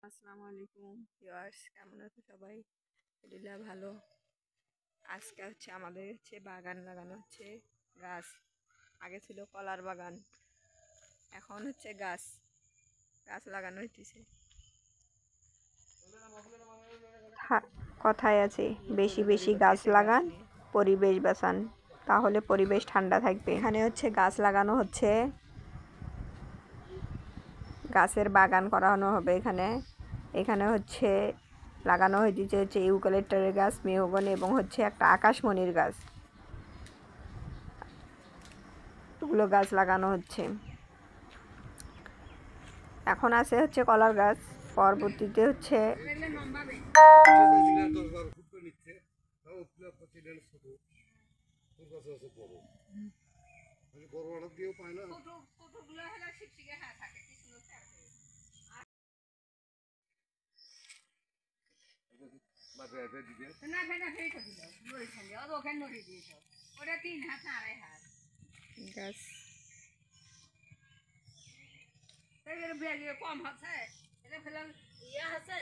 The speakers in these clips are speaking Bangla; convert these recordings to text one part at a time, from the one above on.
আসসালামু আলাইকুম ভিউয়ার্স, কেমন আছো সবাই? আলহামদুলিল্লাহ ভালো। আজকে আমাদের বাগান লাগানো হচ্ছে গাছ। আগে ছিল কলার বাগান, এখন গাছ গাছ লাগানো হইতেছে। কথায় আছে, বেশি বেশি গাছ লাগান, পরিবেশ বাঁচান, তাহলে পরিবেশ ঠান্ডা থাকবে। এখানে গাছ লাগানো হচ্ছে, গাছের বাগান করানো হবে। এখানে এখানে লাগানো হয়েছে ইউক্যালিপটাসের গাছ, মেহগনি এবং একটা আকাশমণির গাছ। এগুলো গাছ লাগানো হচ্ছে। এখন আছে কলার গাছ, পরবর্তীতে গাছ কম হচ্ছে, এটা ফেলাম ইয়া আছে,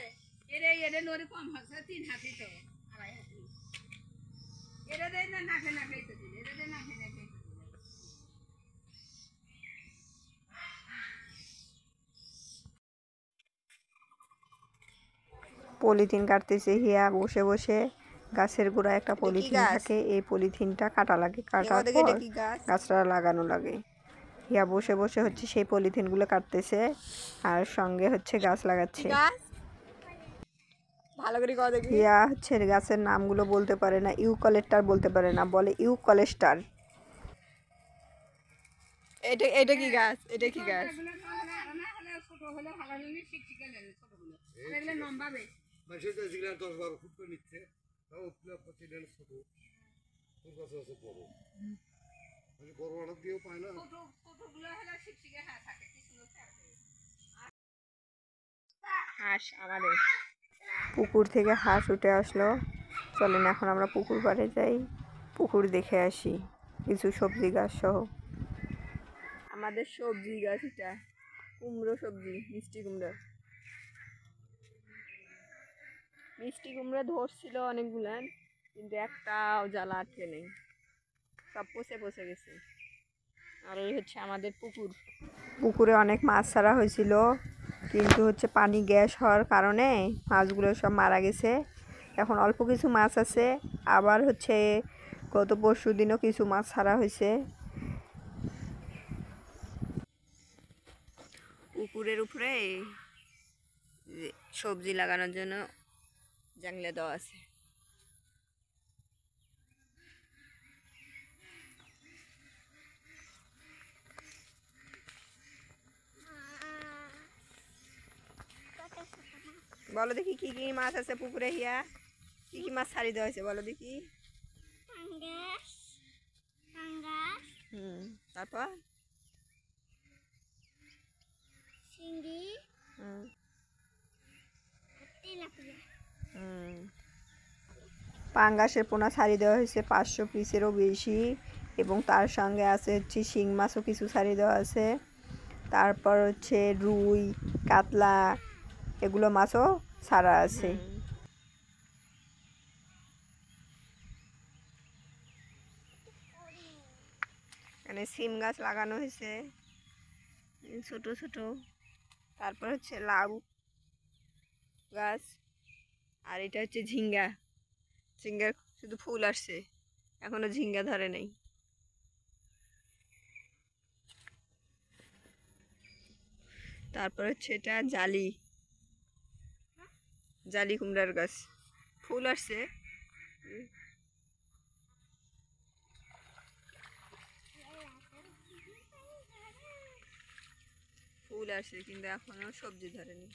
এরে নড়ি কম হচ্ছে, 3 হাতি তো 2.5 হাতি। এটা দেয় না, না খেতে দিলে, এটা দেয় না খেতে দিলে। পলিথিন কাটতেছে হিয়া বসে বসে। গাছের গোড়ায় একটা পলিথিন থাকে, এই পলিথিনটা কাটা লাগে, কাটার পর গাছটা লাগানো লাগে। হিয়া বসে বসে সেই পলিথিনগুলো কাটতেছে, আর সঙ্গে গাছ লাগাচ্ছে। ভালো করে হিয়া গাছের নামগুলো বলতে পারে না, ইউক্যালিপটাস বলতে পারে না, বলে ইউক্যালিপটাস। এটা কি গাছ? এটা কি গাছ? হাঁস আমাদের পুকুর থেকে হাঁস উঠে আসলো। চলেন এখন আমরা পুকুর পাড়ে যাই, পুকুর দেখে আসি, কিছু সবজি গাছ সহ। আমাদের সবজি গাছ, এটা কুমড়ো সবজি, মিষ্টি কুমড়ো। মিষ্টি কুমড়ো ধরছিল অনেকগুলান, কিন্তু একটাও জ্বালা আটকে নেই, সব পচে পচে গেছে। আর এই আমাদের পুকুর। পুকুরে অনেক মাছ ছাড়া হয়েছিল, কিন্তু পানি গ্যাস হওয়ার কারণে মাছগুলো সব মারা গেছে। এখন অল্প কিছু মাছ আছে, আবার গত পরশু দিনও কিছু মাছ ছাড়া হয়েছে। পুকুরের উপরে সবজি লাগানোর জন্য জাংলা দেওয়া আছে। বলো দেখি কি কি মাছ আছে পুকুরে হিয়া? কি কি মাছ ছাড়ি দেওয়া হয়েছে বলো দেখি। তারপর পাঙ্গাসের পোনা ছাড়ি দেওয়া হয়েছে 500 পিসেরও বেশি, এবং তার সঙ্গে আছে শিং মাছও কিছু ছাড়ি দেওয়া আছে। তারপর রুই, কাতলা, এগুলো মাছও ছাড়া আছে। এখানে সিম গাছ লাগানো হয়েছে ছোট ছোট। তারপর লাউ গাছ, আর এটা ঝিঙ্গা। ঝিঙ্গার শুধু ফুল আসছে, এখনো ঝিঙ্গা ধরে নাই। তারপর এটা জালি জালি কুমড়ার গাছ, ফুল আসছে। ফুল আসছে কিন্তু এখনো সবজি ধরেনি।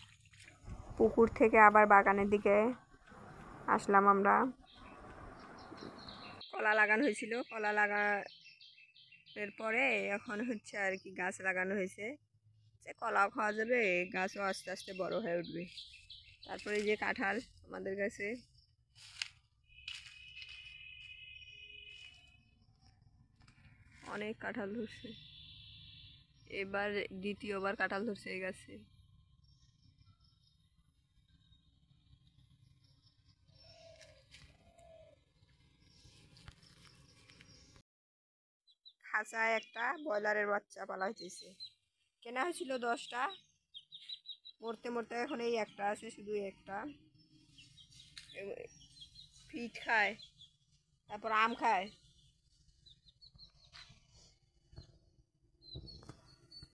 পুকুর থেকে আবার বাগানের দিকে আসলাম আমরা। কলা লাগানো হয়েছিল, কলা লাগানোর পরে এখন আর কি গাছ লাগানো হয়েছে, কলাও খাওয়া যাবে, গাছও আস্তে আস্তে বড় হয়ে উঠবে। তারপরে যে কাঁঠাল আমাদের কাছে, অনেক কাঁঠাল ধরছে, এবার দ্বিতীয়বার কাঁঠাল ধরছে এই গাছে। খাঁচায় একটা ব্রয়লারের বাচ্চা পালা হইতেছে। কেনা হয়েছিল 10টা, মরতে মরতে এখন এই একটা আছে, শুধু একটা। ফিট খায়, তারপর আম খায়।